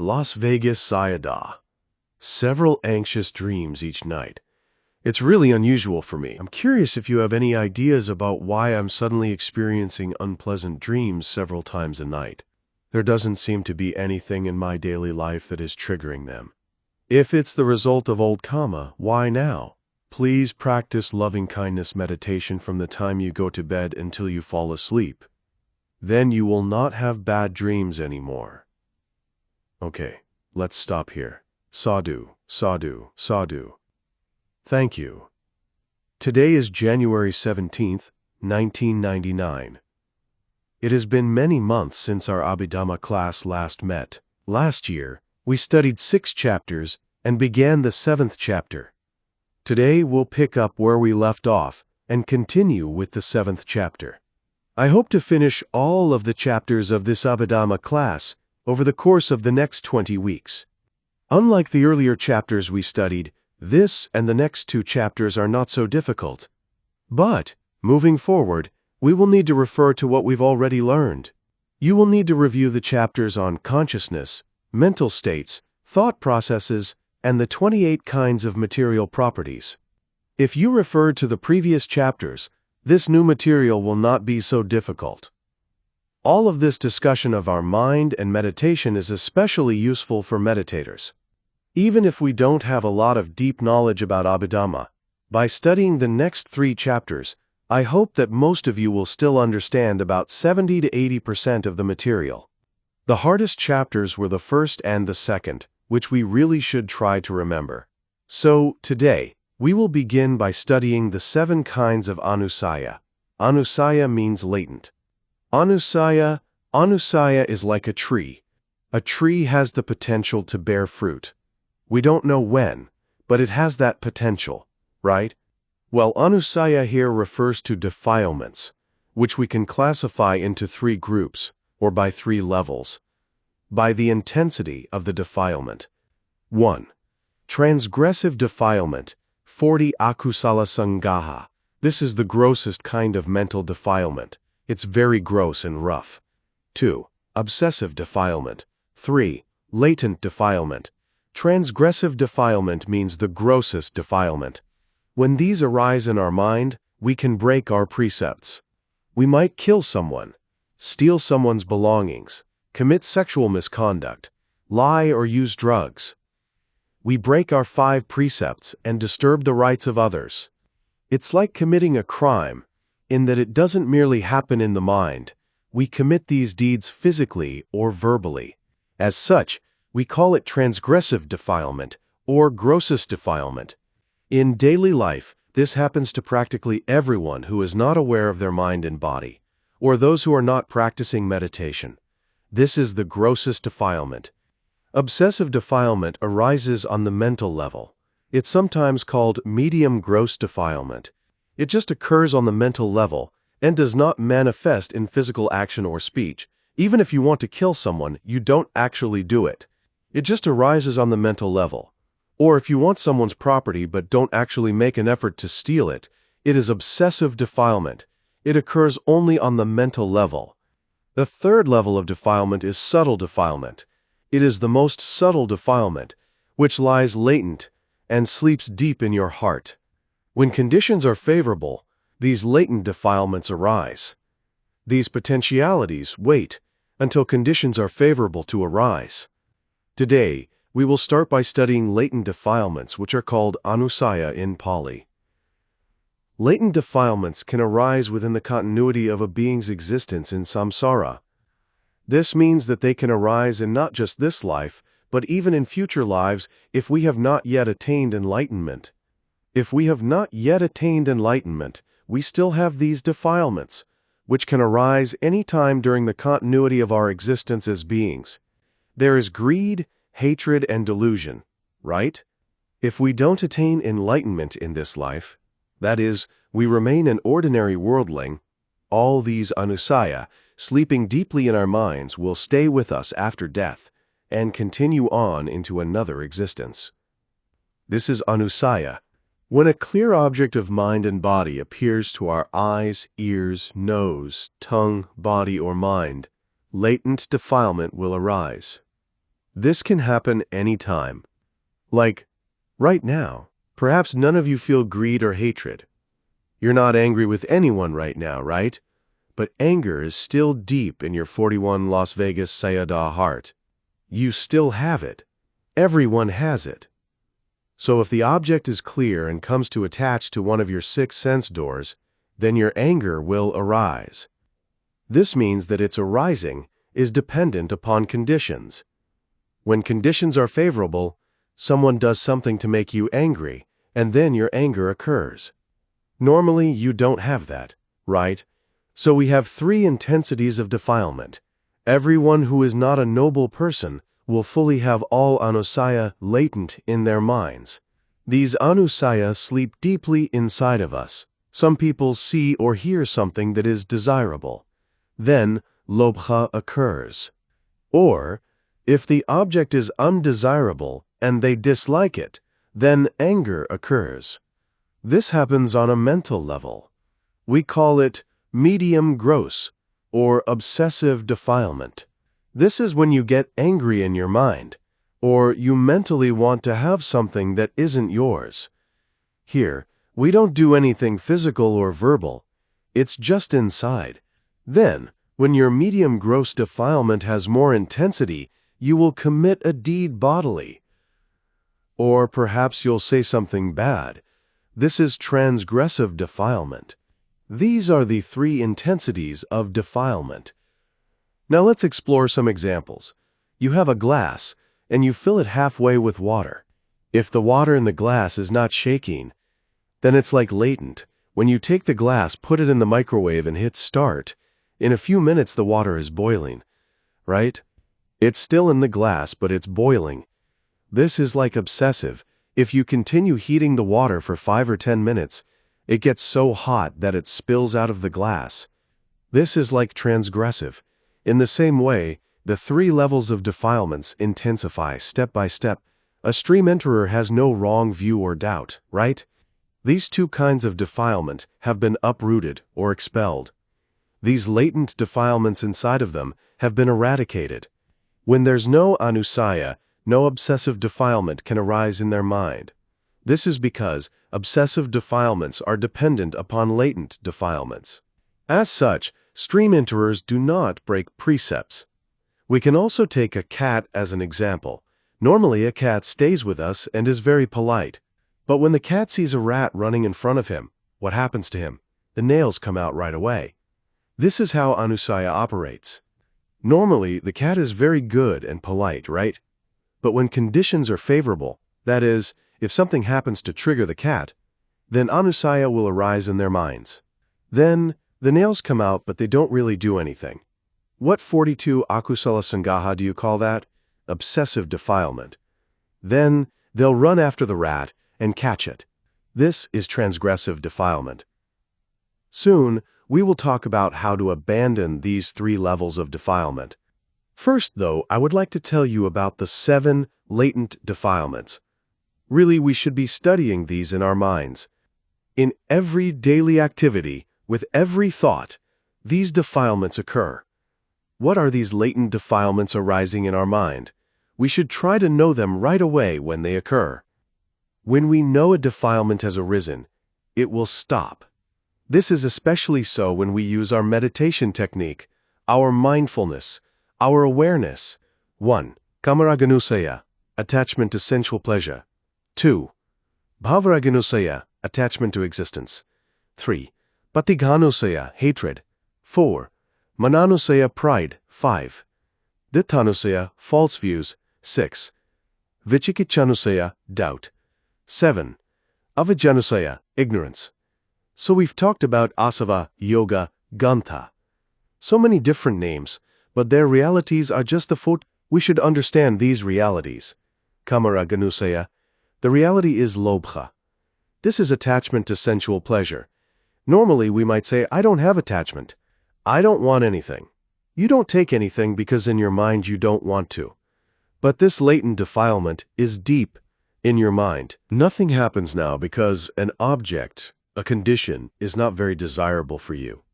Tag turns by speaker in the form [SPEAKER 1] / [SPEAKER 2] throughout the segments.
[SPEAKER 1] Las Vegas Sayada. Several anxious dreams each night. It's really unusual for me. I'm curious if you have any ideas about why I'm suddenly experiencing unpleasant dreams several times a night. There doesn't seem to be anything in my daily life that is triggering them. If it's the result of old karma, why now? Please practice loving-kindness meditation from the time you go to bed until you fall asleep. Then you will not have bad dreams anymore. Okay, let's stop here. Sadhu, sadhu, sadhu. Thank you. Today is January 17th, 1999. It has been many months since our Abhidhamma class last met. Last year, we studied 6 chapters and began the 7th chapter. Today we'll pick up where we left off and continue with the 7th chapter. I hope to finish all of the chapters of this Abhidhamma class over the course of the next 20 weeks. Unlike the earlier chapters we studied, this and the next 2 chapters are not so difficult. But, moving forward, we will need to refer to what we've already learned. You will need to review the chapters on consciousness, mental states, thought processes, and the 28 kinds of material properties. If you refer to the previous chapters, this new material will not be so difficult. All of this discussion of our mind and meditation is especially useful for meditators. Even if we don't have a lot of deep knowledge about Abhidhamma, by studying the next 3 chapters, I hope that most of you will still understand about 70 to 80% of the material. The hardest chapters were the first and the second, which we really should try to remember. So, today, we will begin by studying the 7 kinds of Anusaya. Anusaya means latent. Anusaya is like a tree. A tree has the potential to bear fruit. We don't know when, but it has that potential, right? Well, Anusaya here refers to defilements, which we can classify into 3 groups, or by 3 levels, by the intensity of the defilement. 1. Transgressive defilement, 40 akusala sangaha. This is the grossest kind of mental defilement. It's very gross and rough. 2. Obsessive defilement. 3. Latent defilement. Transgressive defilement means the grossest defilement. When these arise in our mind, we can break our precepts. We might kill someone, steal someone's belongings, commit sexual misconduct, lie or use drugs. We break our 5 precepts and disturb the rights of others. It's like committing a crime, in that it doesn't merely happen in the mind. We commit these deeds physically or verbally. As such, we call it transgressive defilement or grossest defilement. In daily life, this happens to practically everyone who is not aware of their mind and body, or those who are not practicing meditation. This is the grossest defilement. Obsessive defilement arises on the mental level. It's sometimes called medium gross defilement. It just occurs on the mental level and does not manifest in physical action or speech. Even if you want to kill someone, you don't actually do it. It just arises on the mental level. Or if you want someone's property but don't actually make an effort to steal it, it is obsessive defilement. It occurs only on the mental level. The 3rd level of defilement is subtle defilement. It is the most subtle defilement, which lies latent and sleeps deep in your heart. When conditions are favorable, these latent defilements arise. These potentialities wait until conditions are favorable to arise. Today, we will start by studying latent defilements, which are called Anusaya in Pali. Latent defilements can arise within the continuity of a being's existence in samsara. This means that they can arise in not just this life, but even in future lives if we have not yet attained enlightenment. If we have not yet attained enlightenment, we still have these defilements, which can arise any time during the continuity of our existence as beings. There is greed, hatred, and delusion, right? If we don't attain enlightenment in this life, that is, we remain an ordinary worldling, all these Anusaya, sleeping deeply in our minds, will stay with us after death and continue on into another existence. This is Anusaya. When a clear object of mind and body appears to our eyes, ears, nose, tongue, body, or mind, latent defilement will arise. This can happen anytime. Like, right now, perhaps none of you feel greed or hatred. You're not angry with anyone right now, right? But anger is still deep in your 41 Las Vegas Sayadaw heart. You still have it. Everyone has it. So if the object is clear and comes to attach to one of your 6 sense doors, then your anger will arise. This means that its arising is dependent upon conditions. When conditions are favorable, someone does something to make you angry, and then your anger occurs. Normally, you don't have that, right? So we have 3 intensities of defilement. Everyone who is not a noble person will fully have all Anusaya latent in their minds. These Anusaya sleep deeply inside of us. Some people see or hear something that is desirable. Then, lobha occurs. Or, if the object is undesirable and they dislike it, then anger occurs. This happens on a mental level. We call it medium gross or obsessive defilement. This is when you get angry in your mind, or you mentally want to have something that isn't yours. Here, we don't do anything physical or verbal. It's just inside. Then, when your medium gross defilement has more intensity, you will commit a deed bodily. Or perhaps you'll say something bad. This is transgressive defilement. These are the 3 intensities of defilement. Now let's explore some examples. You have a glass, and you fill it halfway with water. If the water in the glass is not shaking, then it's like latent. When you take the glass, put it in the microwave and hit start, in a few minutes the water is boiling, right? It's still in the glass, but it's boiling. This is like obsessive. If you continue heating the water for 5 or 10 minutes, it gets so hot that it spills out of the glass. This is like transgressive. In the same way, the 3 levels of defilements intensify step by step. A stream enterer has no wrong view or doubt, right? These 2 kinds of defilement have been uprooted or expelled. These latent defilements inside of them have been eradicated. When there's no Anusaya, no obsessive defilement can arise in their mind. This is because obsessive defilements are dependent upon latent defilements. As such, stream enterers do not break precepts. We can also take a cat as an example. Normally, a cat stays with us and is very polite. But when the cat sees a rat running in front of him, what happens to him? The nails come out right away. This is how Anusaya operates. Normally, the cat is very good and polite, right? But when conditions are favorable, that is, if something happens to trigger the cat, then Anusaya will arise in their minds. Then, the nails come out, but they don't really do anything. What 42 akusala sangaha do you call that? Obsessive defilement. Then, they'll run after the rat and catch it. This is transgressive defilement. Soon, we will talk about how to abandon these 3 levels of defilement. First, though, I would like to tell you about the 7 latent defilements. Really, we should be studying these in our minds. In every daily activity, with every thought, these defilements occur. What are these latent defilements arising in our mind? We should try to know them right away when they occur. When we know a defilement has arisen, it will stop. This is especially so when we use our meditation technique, our mindfulness, our awareness. 1. Kamaraganusaya, attachment to sensual pleasure. 2. Bhavaraganusaya, attachment to existence. 3. Patighanusaya, hatred. 4. Mananusaya, pride. 5. Dithanusaya, false views. 6. Vichikichanusaya, doubt. 7. Avijjanusaya, ignorance. So we've talked about asava, yoga, gantha. So many different names, but their realities are just the foot. We should understand these realities. Kamaraganusaya, the reality is lobha. This is attachment to sensual pleasure. Normally we might say, I don't have attachment. I don't want anything. You don't take anything because in your mind you don't want to. But this latent defilement is deep in your mind. Nothing happens now because an object, a condition, is not very desirable for you.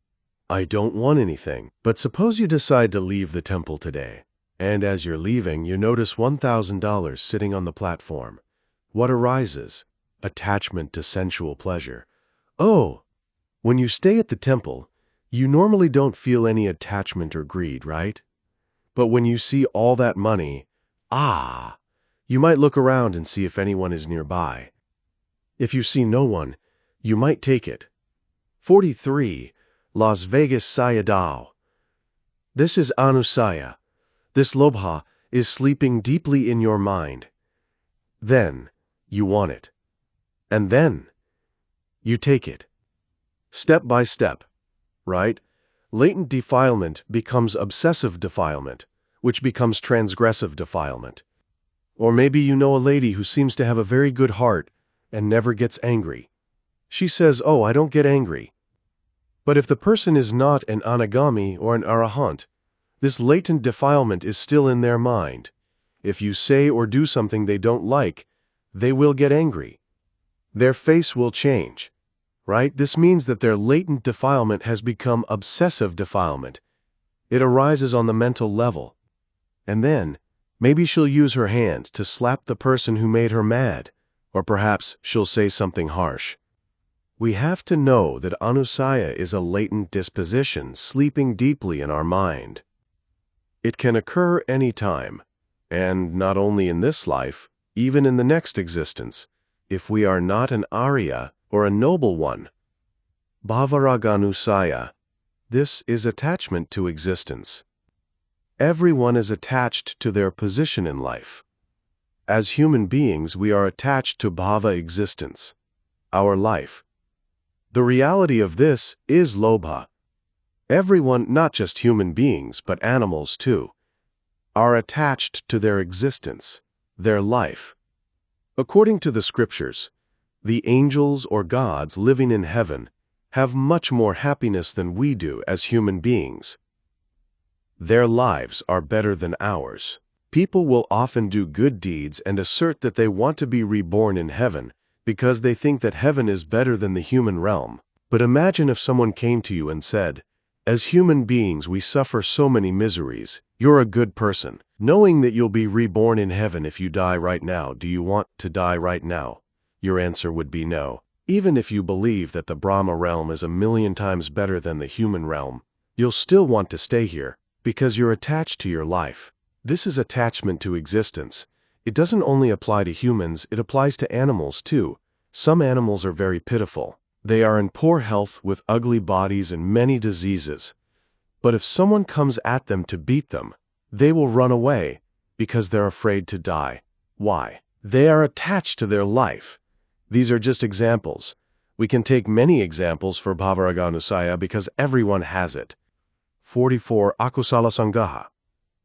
[SPEAKER 1] I don't want anything. But suppose you decide to leave the temple today. And as you're leaving, you notice $1,000 sitting on the platform. What arises? Attachment to sensual pleasure. Oh, when you stay at the temple, you normally don't feel any attachment or greed, right? But when you see all that money, you might look around and see if anyone is nearby. If you see no one, you might take it. 43. Las Vegas Sayadaw. This is Anusaya. This lobha is sleeping deeply in your mind. Then you want it. And then you take it. Step by step, right? Latent defilement becomes obsessive defilement, which becomes transgressive defilement. Or maybe you know a lady who seems to have a very good heart and never gets angry. She says, "Oh, I don't get angry." But if the person is not an anagami or an arahant, this latent defilement is still in their mind. If you say or do something they don't like, they will get angry. Their face will change, right? This means that their latent defilement has become obsessive defilement. It arises on the mental level. And then, maybe she'll use her hand to slap the person who made her mad, or perhaps she'll say something harsh. We have to know that Anusaya is a latent disposition sleeping deeply in our mind. It can occur any time, and not only in this life, even in the next existence, if we are not an Arya or a noble one. Bhavaraganusaya. This is attachment to existence. Everyone is attached to their position in life. As human beings, we are attached to bhava existence, our life. The reality of this is lobha. Everyone, not just human beings, but animals too, are attached to their existence, their life. According to the scriptures, the angels or gods living in heaven have much more happiness than we do as human beings. Their lives are better than ours. People will often do good deeds and assert that they want to be reborn in heaven because they think that heaven is better than the human realm. But imagine if someone came to you and said, "As human beings, we suffer so many miseries. You're a good person. Knowing that you'll be reborn in heaven if you die right now, do you want to die right now?" Your answer would be no. Even if you believe that the Brahma realm is 1,000,000 times better than the human realm, you'll still want to stay here because you're attached to your life. This is attachment to existence. It doesn't only apply to humans, it applies to animals too. Some animals are very pitiful. They are in poor health with ugly bodies and many diseases. But if someone comes at them to beat them, they will run away because they're afraid to die. Why? They are attached to their life. These are just examples. We can take many examples for Bhavaraganusaya because everyone has it. 44. Akusala Sangaha.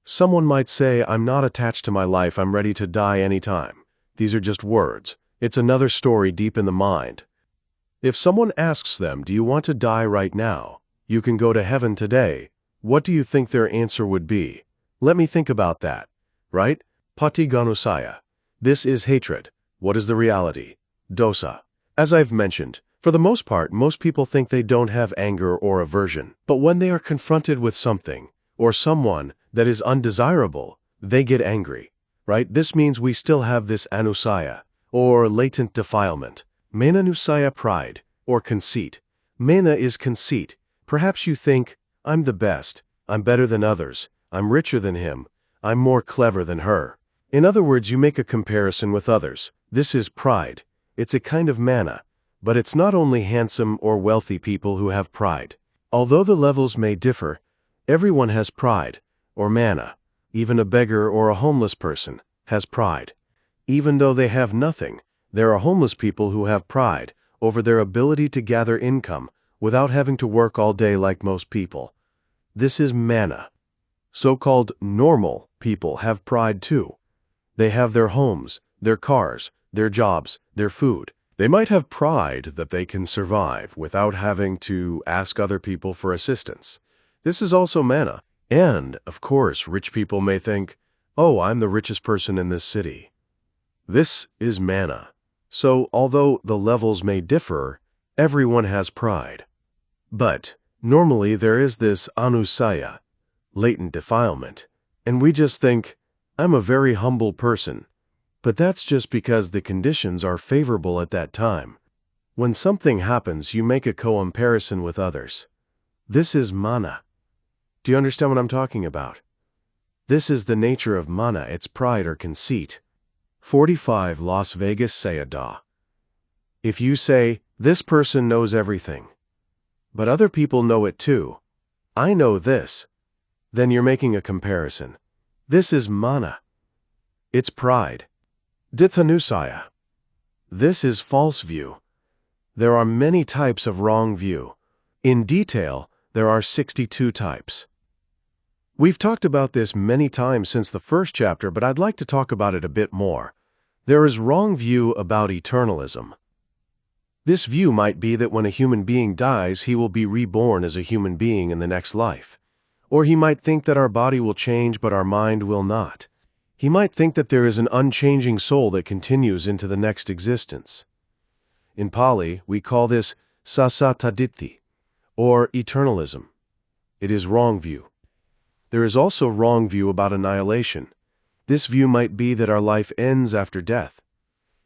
[SPEAKER 1] Someone might say, "I'm not attached to my life, I'm ready to die anytime." These are just words. It's another story deep in the mind. If someone asks them, "Do you want to die right now? You can go to heaven today." What do you think their answer would be? Let me think about that. Right? Patiganusaya. This is hatred. What is the reality? Dosa. As I've mentioned, for the most part, most people think they don't have anger or aversion. But when they are confronted with something or someone that is undesirable, they get angry. Right? This means we still have this anusaya, or latent defilement. Menanusaya, pride, or conceit. Mena is conceit. Perhaps you think, "I'm the best, I'm better than others, I'm richer than him, I'm more clever than her." In other words, you make a comparison with others. This is pride. It's a kind of mana, but it's not only handsome or wealthy people who have pride. Although the levels may differ, everyone has pride, or mana. Even a beggar or a homeless person has pride. Even though they have nothing, there are homeless people who have pride over their ability to gather income without having to work all day like most people. This is mana. So-called normal people have pride too. They have their homes, their cars, their jobs, their food. They might have pride that they can survive without having to ask other people for assistance. This is also mana. And, of course, rich people may think, "Oh, I'm the richest person in this city." This is mana. So, although the levels may differ, everyone has pride. But, normally there is this anusaya, latent defilement, And we just think, I'm a very humble person. But that's just because the conditions are favorable at that time. When something happens, you make a comparison with others. This is mana. Do you understand what I'm talking about? This is the nature of mana, its pride or conceit. 45 Las Vegas Sayadaw. If you say, this person knows everything, but other people know it too, I know this, then you're making a comparison. This is mana. It's pride. Anusaya. This is false view. There are many types of wrong view. In detail, there are 62 types. We've talked about this many times since the first chapter, but I'd like to talk about it a bit more. There is wrong view about eternalism. This view might be that when a human being dies, he will be reborn as a human being in the next life. Or he might think that our body will change, but our mind will not. He might think that there is an unchanging soul that continues into the next existence. In Pali, we call this sasatadithi, or eternalism. It is wrong view. There is also wrong view about annihilation. This view might be that our life ends after death.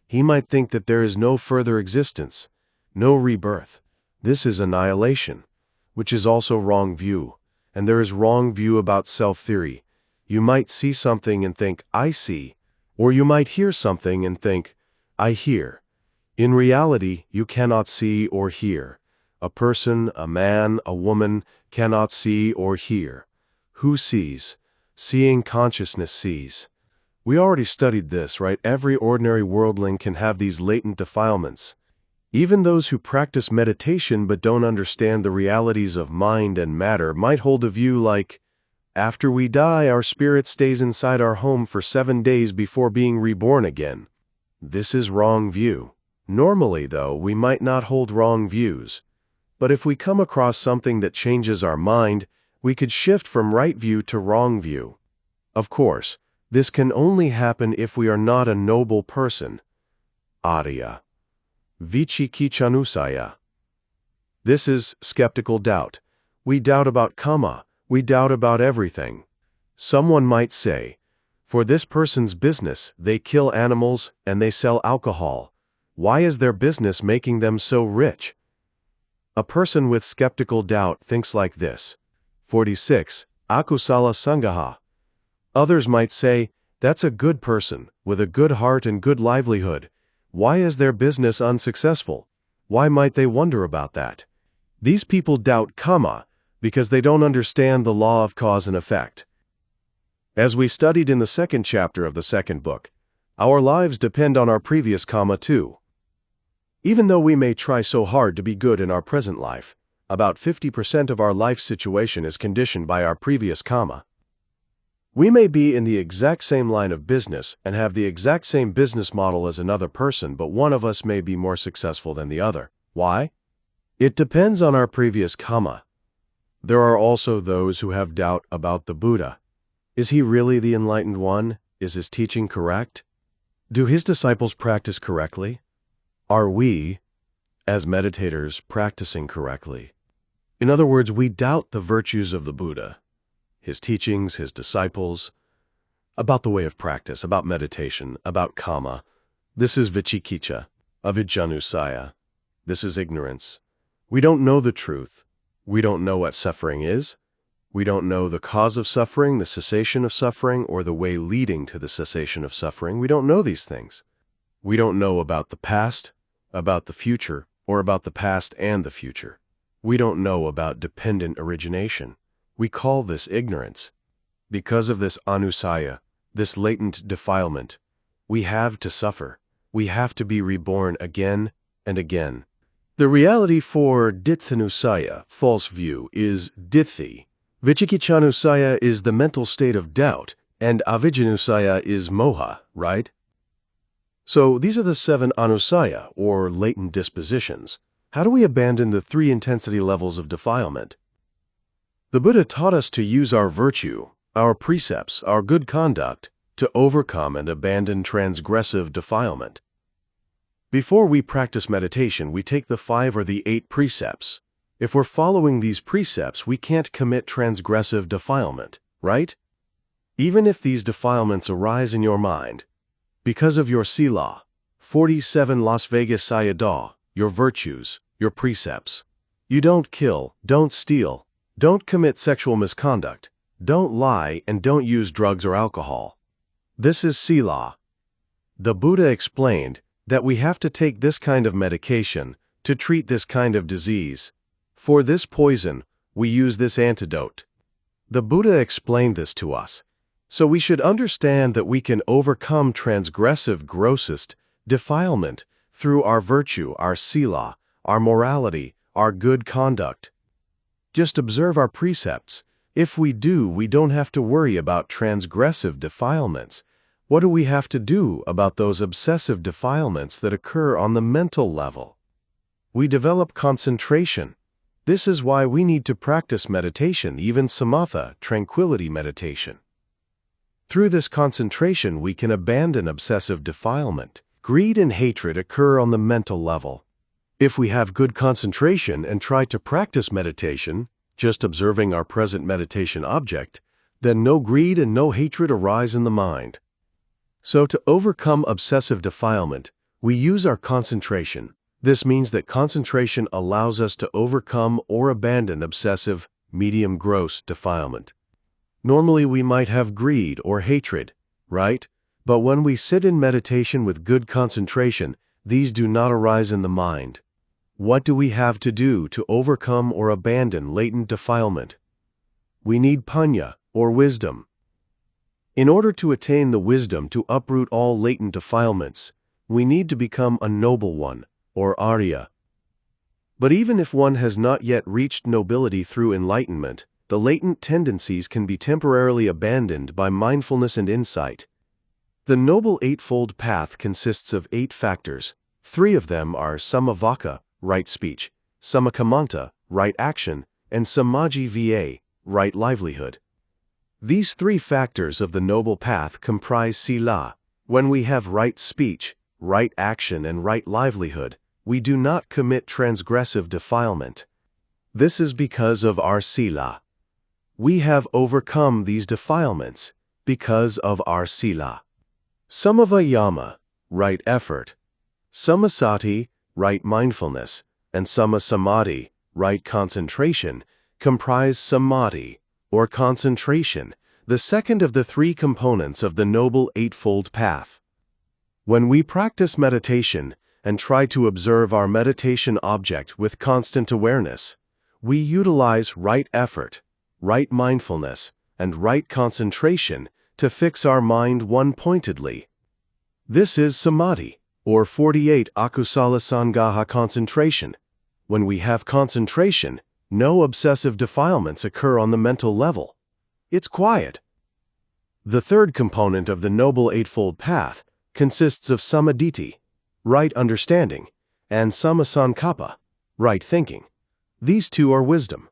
[SPEAKER 1] He might think that there is no further existence, no rebirth. This is annihilation, which is also wrong view. And there is wrong view about self-theory. You might see something and think, I see, or you might hear something and think, I hear. In reality, you cannot see or hear. A person, a man, a woman cannot see or hear. Who sees? Seeing consciousness sees. We already studied this, right? Every ordinary worldling can have these latent defilements. Even those who practice meditation but don't understand the realities of mind and matter might hold a view like, after we die, our spirit stays inside our home for 7 days before being reborn again. This is wrong view. Normally, though, we might not hold wrong views. But if we come across something that changes our mind, we could shift from right view to wrong view. Of course, this can only happen if we are not a noble person. Arya. Anusaya. This is skeptical doubt. We doubt about karma. We doubt about everything. Someone might say, for this person's business, they kill animals and they sell alcohol. Why is their business making them so rich? A person with skeptical doubt thinks like this. 46. Akusala Sangaha. Others might say, that's a good person, with a good heart and good livelihood. Why is their business unsuccessful? Why might they wonder about that? These people doubt karma because they don't understand the law of cause and effect. As we studied in the second chapter of the second book, our lives depend on our previous karma too. Even though we may try so hard to be good in our present life, about 50% of our life situation is conditioned by our previous karma. We may be in the exact same line of business and have the exact same business model as another person, but one of us may be more successful than the other. Why? It depends on our previous karma. There are also those who have doubt about the Buddha. Is he really the enlightened one? Is his teaching correct? Do his disciples practice correctly? Are we, as meditators, practicing correctly? In other words, we doubt the virtues of the Buddha, his teachings, his disciples, about the way of practice, about meditation, about karma. This is vicikiccha, avidyanusaya. This is ignorance. We don't know the truth. We don't know what suffering is. We don't know the cause of suffering, the cessation of suffering, or the way leading to the cessation of suffering. We don't know these things. We don't know about the past, about the future, or about the past and the future. We don't know about dependent origination. We call this ignorance. Because of this anusaya, this latent defilement, we have to suffer. We have to be reborn again and again. The reality for dithanusaya, false view, is dithi. Vicikichanusaya is the mental state of doubt, and avidyanusaya is moha, right? So these are the 7 anusaya, or latent dispositions. How do we abandon the 3 intensity levels of defilement? The Buddha taught us to use our virtue, our precepts, our good conduct, to overcome and abandon transgressive defilement. Before we practice meditation, we take the 5 or the 8 precepts. If we're following these precepts, we can't commit transgressive defilement, right? Even if these defilements arise in your mind, because of your sila, 47 Las Vegas Sayadaw, your virtues, your precepts. You don't kill, don't steal, don't commit sexual misconduct, don't lie, and don't use drugs or alcohol. This is sila. The Buddha explained that we have to take this kind of medication to treat this kind of disease. For this poison, we use this antidote. The Buddha explained this to us, so we should understand that we can overcome transgressive grossest defilement through our virtue, our sila, our morality, our good conduct. Just observe our precepts. If we do, we don't have to worry about transgressive defilements. What do we have to do about those obsessive defilements that occur on the mental level? We develop concentration. This is why we need to practice meditation, even samatha, tranquility meditation. Through this concentration, we can abandon obsessive defilement. Greed and hatred occur on the mental level. If we have good concentration and try to practice meditation, just observing our present meditation object, then no greed and no hatred arise in the mind. So to overcome obsessive defilement, we use our concentration. This means that concentration allows us to overcome or abandon obsessive, medium gross defilement. Normally we might have greed or hatred, right? But when we sit in meditation with good concentration, these do not arise in the mind. What do we have to do to overcome or abandon latent defilement? We need panya, or wisdom. In order to attain the wisdom to uproot all latent defilements, we need to become a noble one, or Arya. But even if one has not yet reached nobility through enlightenment, the latent tendencies can be temporarily abandoned by mindfulness and insight. The Noble Eightfold Path consists of 8 factors. 3 of them are samavaka, right speech, samakamanta, right action, and samajjiva, right livelihood. These 3 factors of the Noble Path comprise sila. When we have right speech, right action, and right livelihood, we do not commit transgressive defilement. This is because of our sila. We have overcome these defilements because of our sila. Samavayama, right effort, samasati, right mindfulness, and samasamadhi, right concentration, comprise samadhi, or concentration, the second of the 3 components of the Noble Eightfold Path. When we practice meditation and try to observe our meditation object with constant awareness, we utilize right effort, right mindfulness, and right concentration to fix our mind one-pointedly. This is samadhi, or 48 akusala sangaha concentration. When we have concentration, no obsessive defilements occur on the mental level. It's quiet. The third component of the Noble Eightfold Path consists of samaditi, right understanding, and samasankappa, right thinking. These 2 are wisdom.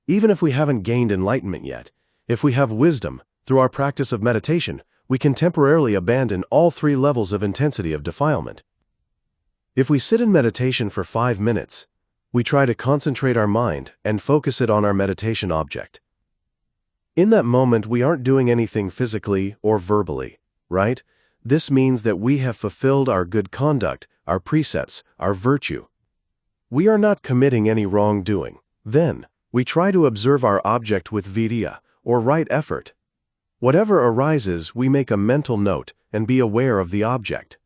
[SPEAKER 1] Even if we haven't gained enlightenment yet, if we have wisdom, through our practice of meditation, we can temporarily abandon all 3 levels of intensity of defilement. If we sit in meditation for 5 minutes, we try to concentrate our mind and focus it on our meditation object. In that moment, we aren't doing anything physically or verbally, right? This means that we have fulfilled our good conduct, our precepts, our virtue. We are not committing any wrongdoing. Then, we try to observe our object with virya, or right effort. Whatever arises, we make a mental note and be aware of the object.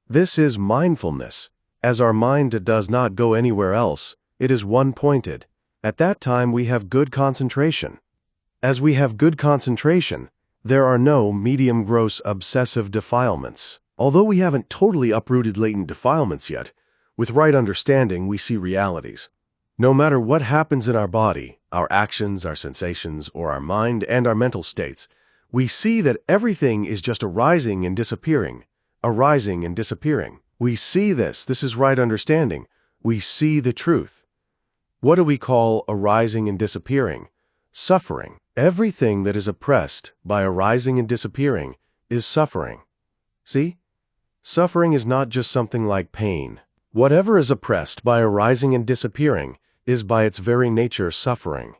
[SPEAKER 1] This is mindfulness. As our mind does not go anywhere else, it is one-pointed. At that time, we have good concentration. As we have good concentration, there are no medium-gross obsessive defilements. Although we haven't totally uprooted latent defilements yet, with right understanding, we see realities. No matter what happens in our body, our actions, our sensations, or our mind and our mental states, we see that everything is just arising and disappearing, arising and disappearing. We see this. This is right understanding. We see the truth. What do we call arising and disappearing? Suffering. Everything that is oppressed by arising and disappearing is suffering. See? Suffering is not just something like pain. Whatever is oppressed by arising and disappearing is by its very nature suffering.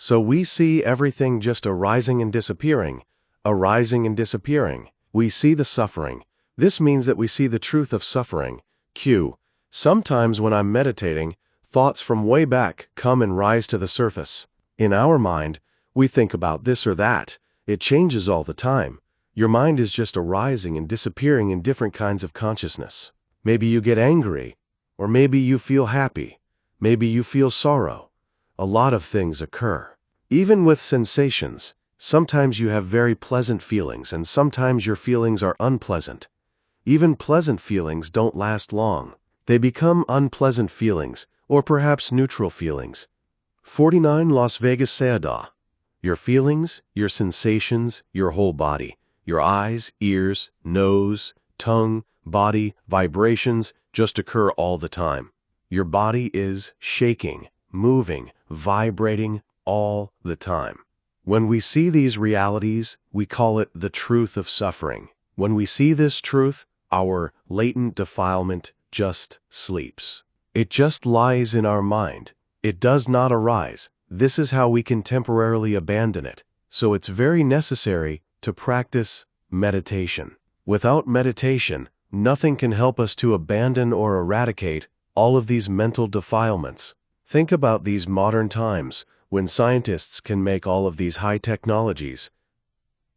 [SPEAKER 1] So we see everything just arising and disappearing, arising and disappearing. We see the suffering. This means that we see the truth of suffering. Q. Sometimes when I'm meditating, thoughts from way back come and rise to the surface. In our mind, we think about this or that. It changes all the time. Your mind is just arising and disappearing in different kinds of consciousness. Maybe you get angry, or maybe you feel happy. Maybe you feel sorrow. A lot of things occur. Even with sensations, sometimes you have very pleasant feelings and sometimes your feelings are unpleasant. Even pleasant feelings don't last long. They become unpleasant feelings, or perhaps neutral feelings. 49 Las Vegas Sayadaw. Your feelings, your sensations, your whole body, your eyes, ears, nose, tongue, body, vibrations just occur all the time. Your body is shaking, moving, vibrating all the time. When we see these realities, we call it the truth of suffering. When we see this truth, our latent defilement just sleeps. It just lies in our mind. It does not arise. This is how we can temporarily abandon it. So it's very necessary to practice meditation. Without meditation, nothing can help us to abandon or eradicate all of these mental defilements. Think about these modern times when scientists can make all of these high technologies.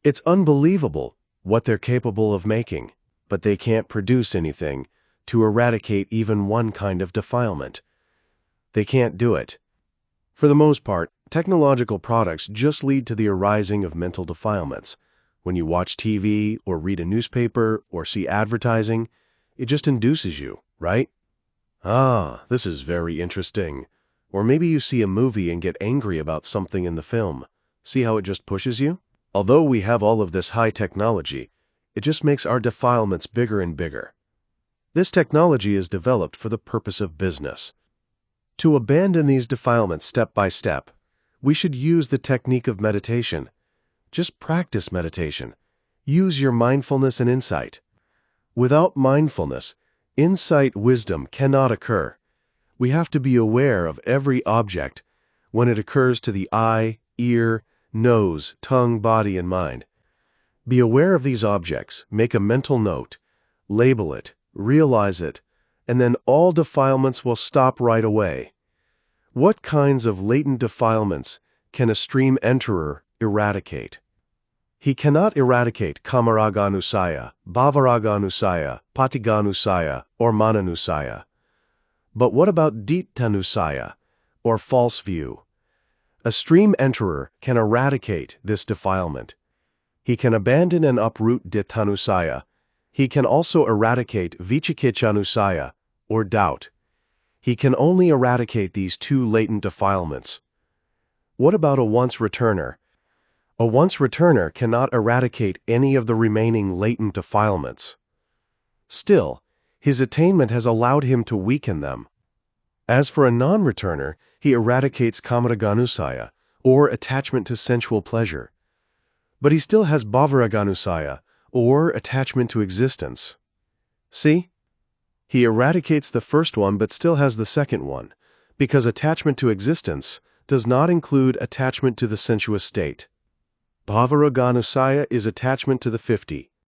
[SPEAKER 1] It's unbelievable what they're capable of making, but they can't produce anything to eradicate even one kind of defilement. They can't do it. For the most part, technological products just lead to the arising of mental defilements. When you watch TV or read a newspaper or see advertising, it just induces you, right? Ah, this is very interesting. Or maybe you see a movie and get angry about something in the film. See how it just pushes you? Although we have all of this high technology, it just makes our defilements bigger and bigger. This technology is developed for the purpose of business. To abandon these defilements step by step, we should use the technique of meditation. Just practice meditation. Use your mindfulness and insight. Without mindfulness, insight, wisdom cannot occur. We have to be aware of every object when it occurs to the eye, ear, nose, tongue, body, and mind. Be aware of these objects, make a mental note, label it, realize it, and then all defilements will stop right away. What kinds of latent defilements can a stream enterer eradicate? He cannot eradicate Kamaraganusaya, Bhavaraganusaya, Patiganusaya, or Mananusaya. But what about Dittanusaya, or false view? A stream enterer can eradicate this defilement. He can abandon and uproot Dittanusaya. He can also eradicate Vichikichanusaya, or doubt. He can only eradicate these two latent defilements. What about a once-returner? A once-returner cannot eradicate any of the remaining latent defilements. Still, his attainment has allowed him to weaken them. As for a non-returner, he eradicates Kamaraganusaya, or attachment to sensual pleasure. But he still has Bhavaraganusaya, or attachment to existence. See? He eradicates the first one but still has the second one, because attachment to existence does not include attachment to the sensuous state. Bhavaraganusaya is attachment to the 50.